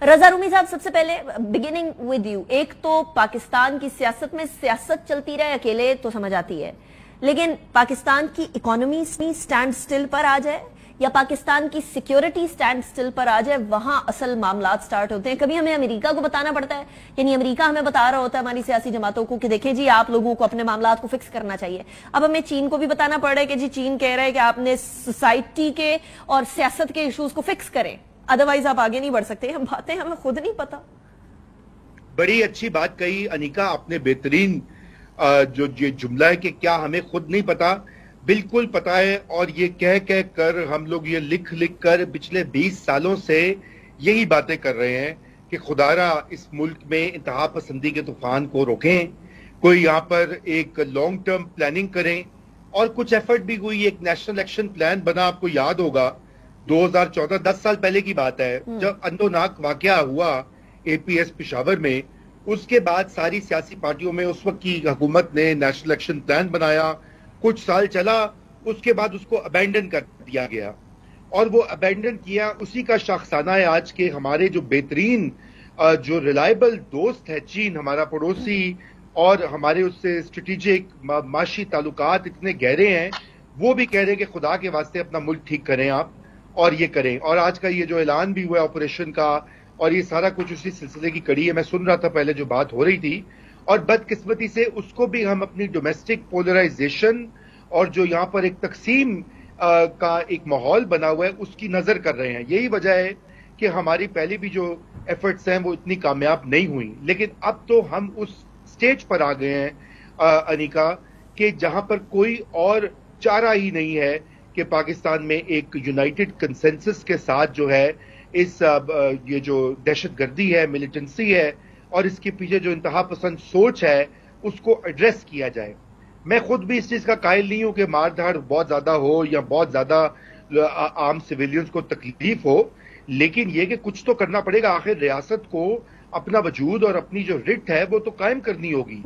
رضا رومی صاحب، سب سے پہلے بگننگ ود یو، ایک تو پاکستان کی سیاست میں سیاست چلتی رہے اکیلے تو سمجھ آتی ہے، لیکن پاکستان کی اکانومی سٹینڈ سٹل پر آ جائے یا پاکستان کی سیکیورٹی سٹینڈ سٹل پر آ جائے، وہاں اصل معاملات سٹارٹ ہوتے ہیں. کبھی ہمیں امریکہ کو بتانا پڑتا ہے، یعنی امریکہ ہمیں بتا رہا ہوتا ہے ہماری سیاسی جماعتوں کو کہ دیکھیں جی آپ لوگوں کو اپنے معاملات کو فکس کرنا چاہیے. اب ہمیں چین کو بھی بتانا پڑ رہا ہے کہ جی چین کہہ رہا ہے کہ آپ نے سوسائٹی کے اور سیاست کے ایشوز کو فکس کریں، ادروائز آپ آگے نہیں بڑھ سکتے. ہم باتیں ہمیں خود نہیں پتا. بڑی اچھی بات کہی انیکا آپ نے، بہترین جو یہ جملہ ہے کہ کیا ہمیں خود نہیں پتا، بالکل پتا ہے. اور یہ کہہ کر ہم لوگ یہ لکھ کر پچھلے 20 سالوں سے یہی باتیں کر رہے ہیں کہ خدارا اس ملک میں انتہا پسندی کے طوفان کو روکیں، کوئی یہاں پر ایک لانگ ٹرم پلاننگ کریں. اور کچھ ایفرٹ بھی ہوئی، ایک نیشنل ایکشن پلان بنا، آپ کو یاد ہوگا 2014، 10 سال پہلے کی بات ہے، جب اندوناک واقعہ ہوا اے پی ایس پشاور میں. اس کے بعد ساری سیاسی پارٹیوں میں اس وقت کی حکومت نے نیشنل ایکشن پلان بنایا، کچھ سال چلا، اس کے بعد اس کو ابینڈن کر دیا گیا. اور وہ ابینڈن کیا اسی کا شاخسانہ ہے آج کے ہمارے جو بہترین جو ریلائبل دوست ہے چین، ہمارا پڑوسی، اور ہمارے اس سے اسٹریٹجک معاشی تعلقات اتنے گہرے ہیں. وہ بھی کہہ رہے ہیں کہ خدا کے واسطے اپنا ملک ٹھیک کریں آپ اور یہ کریں. اور آج کا یہ جو اعلان بھی ہوا ہے آپریشن کا، اور یہ سارا کچھ اسی سلسلے کی کڑی ہے. میں سن رہا تھا پہلے جو بات ہو رہی تھی، اور بدقسمتی سے اس کو بھی ہم اپنی ڈومیسٹک پولرائزیشن اور جو یہاں پر ایک تقسیم کا ایک ماحول بنا ہوا ہے اس کی نظر کر رہے ہیں. یہی وجہ ہے کہ ہماری پہلی بھی جو ایفرٹس ہیں وہ اتنی کامیاب نہیں ہوئی. لیکن اب تو ہم اس سٹیج پر آ گئے ہیں انیکا کہ جہاں پر کوئی اور چارہ ہی نہیں ہے کہ پاکستان میں ایک یونائٹڈ کنسنسس کے ساتھ جو ہے اس یہ جو دہشت گردی ہے، ملیٹنسی ہے، اور اس کے پیچھے جو انتہا پسند سوچ ہے اس کو ایڈریس کیا جائے. میں خود بھی اس چیز کا قائل نہیں ہوں کہ مار دھاڑ بہت زیادہ ہو یا بہت زیادہ عام سویلینز کو تکلیف ہو، لیکن یہ کہ کچھ تو کرنا پڑے گا. آخر ریاست کو اپنا وجود اور اپنی جو رٹ ہے وہ تو قائم کرنی ہوگی،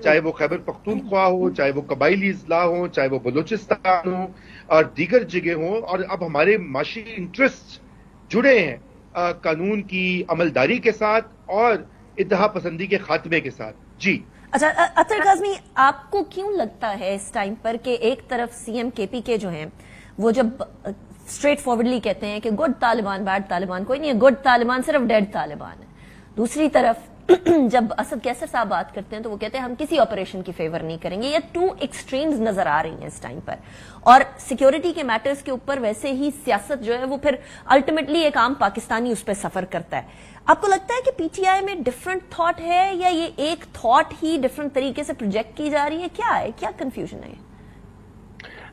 چاہے وہ خیبر پختونخوا ہو، چاہے وہ قبائلی اضلاع ہو، چاہے وہ بلوچستان ہو اور دیگر جگہ ہوں. اور اب ہمارے معاشی انٹرسٹ جڑے ہیں قانون کی عملداری کے ساتھ اور انتہا پسندی کے خاتمے کے ساتھ. جی اچھا اطہر کاظمی، آپ کو کیوں لگتا ہے اس ٹائم پر کہ ایک طرف سی ایم کے پی کے جو ہیں وہ جب اسٹریٹ فارورڈلی کہتے ہیں کہ گڈ طالبان بیڈ طالبان کوئی نہیں ہے، گڈ طالبان صرف ڈیڈ طالبان ہے، دوسری طرف جب اسد کیسر صاحب بات کرتے ہیں تو وہ کہتے ہیں ہم کسی آپریشن کی فیور نہیں کریں گے. یہ ٹو ایکسٹریمز نظر آ رہی ہیں اس ٹائم پر، اور سیکیورٹی کے میٹرز کے اوپر ویسے ہی سیاست جو ہے وہ پھر الٹیمیٹلی ایک عام پاکستانی اس پہ سفر کرتا ہے. آپ کو لگتا ہے کہ پی ٹی آئی میں ڈفرنٹ تھاٹ ہے یا یہ ایک تھاٹ ہی ڈفرنٹ طریقے سے پروجیکٹ کی جا رہی ہے؟ کیا ہے، کیا کنفیوژن ہے؟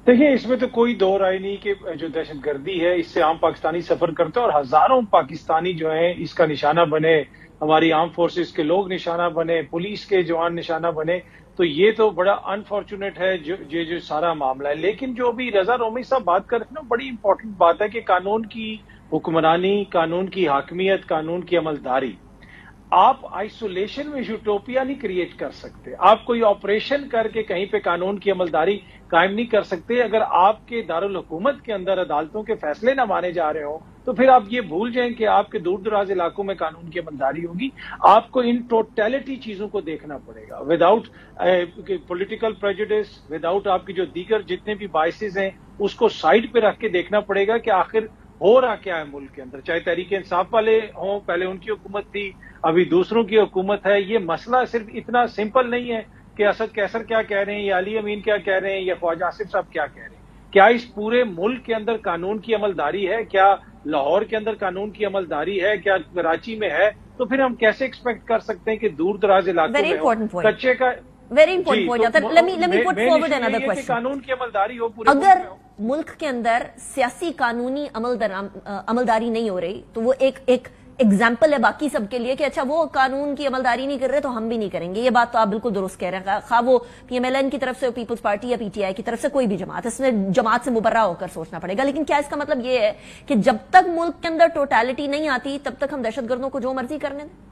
دیکھیں اس میں تو کوئی دو رائے نہیں کہ جو دہشت گردی ہے اس سے عام پاکستانی سفر کرتے ہیں اور ہزاروں پاکستانی جو ہیں اس کا نشانہ بنے، ہماری آرم فورسز کے لوگ نشانہ بنے، پولیس کے جوان نشانہ بنے. تو یہ تو بڑا انفارچونیٹ ہے جو سارا معاملہ ہے. لیکن جو ابھی رضا رومی صاحب بات کر رہے ہیں نا، بڑی امپورٹنٹ بات ہے کہ قانون کی حکمرانی، قانون کی حاکمیت، قانون کی عملداری. آپ آئسولیشن میں یوٹوپیا نہیں کریٹ کر سکتے. آپ کوئی آپریشن کر کے کہیں پہ قانون کی عملداری قائم نہیں کر سکتے. اگر آپ کے دارالحکومت کے اندر عدالتوں کے فیصلے نہ مانے جا رہے ہوں تو پھر آپ یہ بھول جائیں کہ آپ کے دور دراز علاقوں میں قانون کی عملداری ہوگی. آپ کو ان ٹوٹیلٹی چیزوں کو دیکھنا پڑے گا، وداؤٹ پولیٹیکل پریجوڈس، وداؤٹ آپ کی جو دیگر جتنے بھی باعثز ہیں اس کو سائڈ پہ رکھ کے دیکھنا پڑے گا کہ آخر ہو رہا کیا ہے ملک کے اندر. چاہے تحریک انصاف والے ہوں، پہلے ان کی حکومت تھی، ابھی دوسروں کی حکومت ہے. یہ مسئلہ صرف اتنا سمپل نہیں ہے کہ اسد کیسر کیا کہہ رہے ہیں یا علی امین کیا کہہ رہے ہیں یا خواجہ آصف صاحب کیا کہہ رہے ہیں. کیا اس پورے ملک کے اندر قانون کی عملداری ہے؟ کیا لاہور کے اندر قانون کی عملداری ہے؟ کیا کراچی میں ہے؟ تو پھر ہم کیسے ایکسپیکٹ کر سکتے ہیں کہ دور دراز علاقوں میں کچے کا very important point. let me put forward another question. قانون کی عملداری ہو پورے اگر ملک کے اندر سیاسی قانونی عملداری نہیں ہو رہی تو وہ ایک ایگزامپل ہے باقی سب کے لیے کہ اچھا وہ قانون کی عملداری نہیں کر رہے تو ہم بھی نہیں کریں گے. یہ بات تو آپ بالکل درست کہہ رہے ہیں، خواہ وہ پی ایم ایل این کی طرف سے، پیپلز پارٹی یا پی ٹی آئی کی طرف سے کوئی بھی جماعت، اس میں جماعت سے مبرہ ہو کر سوچنا پڑے گا. لیکن کیا اس کا مطلب یہ ہے کہ جب تک ملک کے اندر ٹوٹالٹی نہیں آتی تب تک ہم دہشت گردوں کو جو مرضی کرنے دیں؟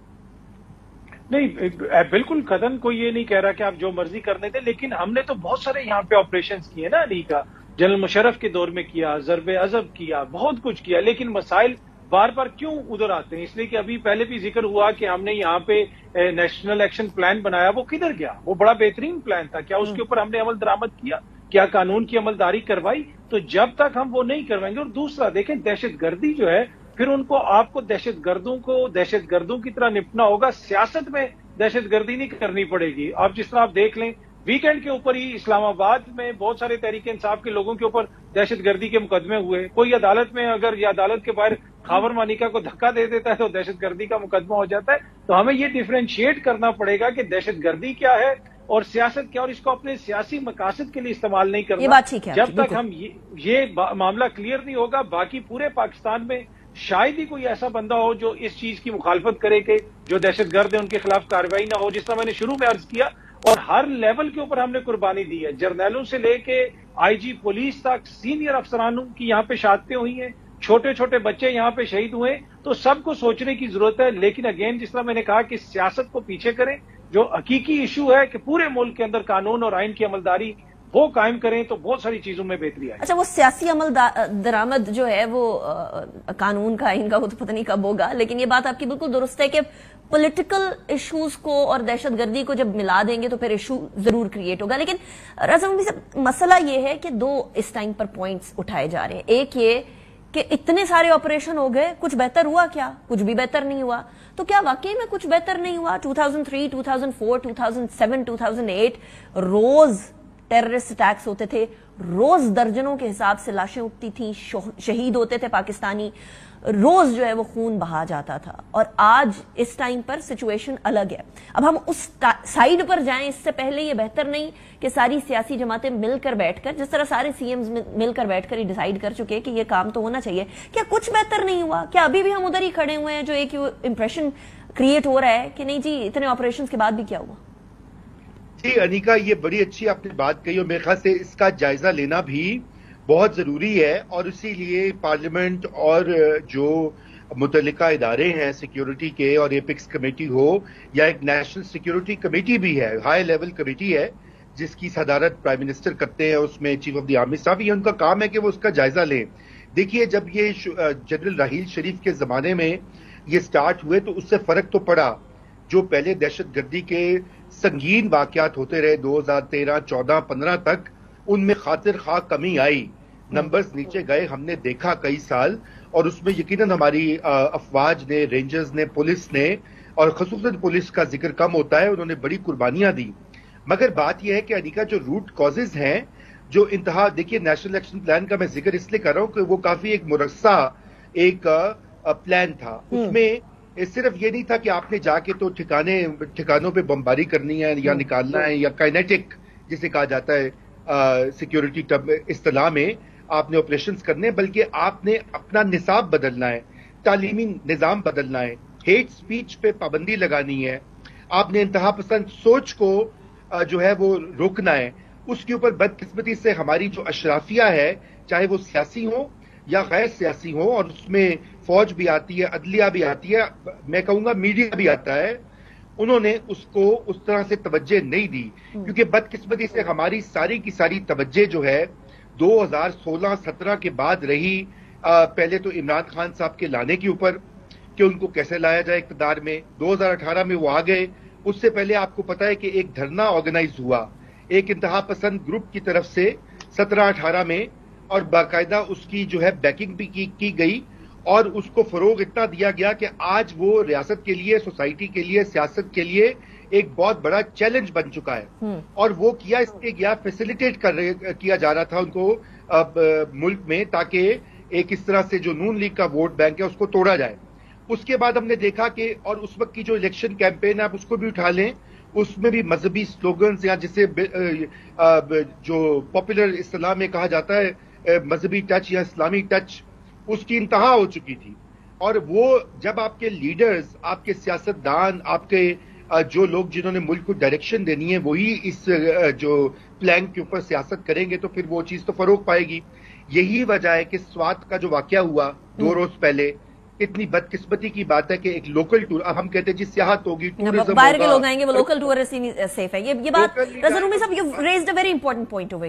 نہیں، بالکل قدم کوئی یہ نہیں کہہ رہا کہ آپ جو مرضی کرنے دیں، لیکن ہم نے تو بہت سارے یہاں پہ آپریشنز کیے نا علی کا، جنرل مشرف کے دور میں کیا، ضرب عضب کیا، بہت کچھ کیا، لیکن مسائل بار بار کیوں ادھر آتے ہیں؟ اس لیے کہ ابھی پہلے بھی ذکر ہوا کہ ہم نے یہاں پہ نیشنل ایکشن پلان بنایا، وہ کدھر گیا؟ وہ بڑا بہترین پلان تھا، کیا اس کے اوپر ہم نے عمل درآمد کیا؟ کیا قانون کی عمل داری کروائی؟ تو جب تک ہم وہ نہیں کروائیں گے، اور دوسرا دیکھیں دہشت گردی جو ہے، پھر آپ کو دہشت گردوں کی طرح نپٹنا ہوگا، سیاست میں دہشت گردی نہیں کرنی پڑے گی۔ آپ جس طرح آپ دیکھ لیں ویکینڈ کے اوپر ہی اسلام آباد میں بہت سارے تحریک انصاف کے لوگوں کے اوپر دہشت گردی کے مقدمے ہوئے، کوئی عدالت میں اگر یہ عدالت کے باہر خاور مانیکا کو دھکا دے دیتا ہے تو دہشت گردی کا مقدمہ ہو جاتا ہے۔ تو ہمیں یہ ڈیفرینشیٹ کرنا پڑے گا کہ دہشت گردی کیا ہے اور سیاست کیا، اور اس کو اپنے سیاسی مقاصد کے لیے استعمال نہیں کرنا۔ یہ بات ٹھیک ہے، جب تک ہم یہ معاملہ کلیئر نہیں ہوگا، باقی پورے پاکستان میں شاید ہی کوئی ایسا بندہ ہو جو اس چیز کی مخالفت کرے کہ جو دہشت گرد ہے ان کے خلاف کارروائی نہ ہو۔ جس طرح میں نے شروع میں عرض کیا، اور ہر لیول کے اوپر ہم نے قربانی دی ہے، جرنیلوں سے لے کے آئی جی پولیس تک، سینئر افسرانوں کی یہاں پہ شہادتیں ہوئی ہیں، چھوٹے چھوٹے بچے یہاں پہ شہید ہوئے، تو سب کو سوچنے کی ضرورت ہے۔ لیکن اگین جس طرح میں نے کہا کہ سیاست کو پیچھے کریں، جو حقیقی ایشو ہے کہ پورے ملک کے اندر قانون اور آئین کی عملداری وہ قائم کریں تو بہت ساری چیزوں میں بہتری آئے۔ اچھا، وہ سیاسی عمل درآمد جو ہے وہ قانون کا، آئین کا، وہ تو پتہ نہیں کب ہوگا، لیکن یہ بات آپ کی بالکل درست ہے کہ پولیٹیکل ایشوز کو اور دہشت گردی کو جب ملا دیں گے تو پھر ایشو ضرور کریٹ ہوگا۔ لیکن رضا نبوی صاحب، مسئلہ یہ ہے کہ دو اس ٹائم پر پوائنٹس اٹھائے جا رہے ہیں۔ ایک یہ کہ اتنے سارے آپریشن ہو گئے، کچھ بہتر ہوا کیا؟ کچھ بھی بہتر نہیں ہوا۔ تو کیا واقعی میں کچھ بہتر نہیں ہوا؟ 2003، 2004، 2007، 2008 روز ٹیررسٹ اٹیکس ہوتے تھے، روز درجنوں کے حساب سے لاشیں اٹھتی تھیں، شہید ہوتے تھے پاکستانی، روز جو ہے وہ خون بہا جاتا تھا۔ اور آج اس ٹائم پر سچویشن الگ ہے۔ اب ہم اس سائیڈ پر جائیں، اس سے پہلے یہ بہتر نہیں کہ ساری سیاسی جماعتیں مل کر بیٹھ کر، جس طرح سارے سی ایمز مل کر بیٹھ کر ہی ڈیسائیڈ کر چکے کہ یہ کام تو ہونا چاہیے، کیا کچھ بہتر نہیں ہوا؟ کیا ابھی بھی ہم ادھر ہی کھڑے ہوئے ہیں جو ایک امپریشن کریٹ ہو رہا ہے کہ نہیں جی اتنے آپریشنز کے بعد بھی کیا ہوا؟ جی انیکا، یہ بڑی اچھی آپ نے بات کہی، اور میرے خیال سے اس کا جائزہ لینا بھی بہت ضروری ہے، اور اسی لیے پارلیمنٹ اور جو متعلقہ ادارے ہیں سیکیورٹی کے، اور ایپکس کمیٹی ہو یا ایک نیشنل سیکیورٹی کمیٹی بھی ہے، ہائی لیول کمیٹی ہے جس کی صدارت پرائم منسٹر کرتے ہیں، اس میں chief of the army staff, یہ ان کا کام ہے کہ وہ اس کا جائزہ لیں۔ دیکھیے جب یہ جنرل راحیل شریف کے زمانے میں یہ سٹارٹ ہوئے تو اس سے فرق تو پڑا۔ جو پہلے دہشت گردی کے سنگین واقعات ہوتے رہے 2013، 14، 15 تک، ان میں خاطر خواہ کمی آئی، نمبرز نیچے گئے، ہم نے دیکھا کئی سال، اور اس میں یقیناً ہماری افواج نے، رینجرز نے، پولیس نے، اور خصوصاً پولیس کا ذکر کم ہوتا ہے، انہوں نے بڑی قربانیاں دی۔ مگر بات یہ ہے کہ انیکا جو روٹ کازز ہیں، جو انتہا، دیکھیے نیشنل ایکشن پلان کا میں ذکر اس لیے کر رہا ہوں کہ وہ کافی ایک مرصع ایک پلان تھا۔ اس میں صرف یہ نہیں تھا کہ آپ نے جا کے تو ٹھکانوں پہ بمباری کرنی ہے یا نکالنا ہے، یا کائنیٹک جسے کہا جاتا ہے سیکیورٹی اصطلاح میں آپ نے آپریشنز کرنے، بلکہ آپ نے اپنا نصاب بدلنا ہے، تعلیمی نظام بدلنا ہے، ہیٹ سپیچ پہ پابندی لگانی ہے، آپ نے انتہا پسند سوچ کو جو ہے وہ روکنا ہے۔ اس کے اوپر بدقسمتی سے ہماری جو اشرافیہ ہے، چاہے وہ سیاسی ہوں یا غیر سیاسی ہوں، اور اس میں فوج بھی آتی ہے، عدلیہ بھی آتی ہے، میں کہوں گا میڈیا بھی آتا ہے، انہوں نے اس کو اس طرح سے توجہ نہیں دی، کیونکہ بدقسمتی سے ہماری ساری کی ساری توجہ جو ہے 2016-17 کے بعد رہی پہلے تو عمران خان صاحب کے لانے کے اوپر کہ ان کو کیسے لایا جائے اقتدار میں۔ 2018 میں وہ آ گئے، اس سے پہلے آپ کو پتا ہے کہ ایک دھرنا آرگنائز ہوا ایک انتہا پسند گروپ کی طرف سے 17-18 میں، اور باقاعدہ اس کی جو ہے بیکنگ بھی کی گئی، اور اس کو فروغ اتنا دیا گیا کہ آج وہ ریاست کے لیے، سوسائٹی کے لیے، سیاست کے لیے ایک بہت بڑا چیلنج بن چکا ہے۔ اور وہ کیا اس لیے گیا، فیسیلیٹیٹ کیا جا رہا تھا ان کو ملک میں، تاکہ ایک اس طرح سے جو نون لیگ کا ووٹ بینک ہے اس کو توڑا جائے۔ اس کے بعد ہم نے دیکھا کہ، اور اس وقت کی جو الیکشن کیمپین ہے آپ اس کو بھی اٹھا لیں، اس میں بھی مذہبی سلوگنز، یا جسے جو پاپولر اصطلاح میں کہا جاتا ہے مذہبی ٹچ یا اسلامی ٹچ، اس کی انتہا ہو چکی تھی۔ اور وہ جب آپ کے لیڈرز، آپ کے سیاستدان، آپ کے جو لوگ جنہوں نے ملک کو ڈائریکشن دینی ہے وہی اس جو پلان کے اوپر سیاست کریں گے تو پھر وہ چیز تو فروغ پائے گی۔ یہی وجہ ہے کہ سوات کا جو واقعہ ہوا 2 روز پہلے، اتنی بدقسمتی کی بات ہے کہ ایک لوکل ٹور، اب ہم کہتے ہیں جی سیاحت ہوگی، ٹورزم باہر کے لوگ آئیں گے، وہ لوکل ٹورسٹ سیف ہے۔ یہ بات رضا نبوی صاحب، you raised a very important point over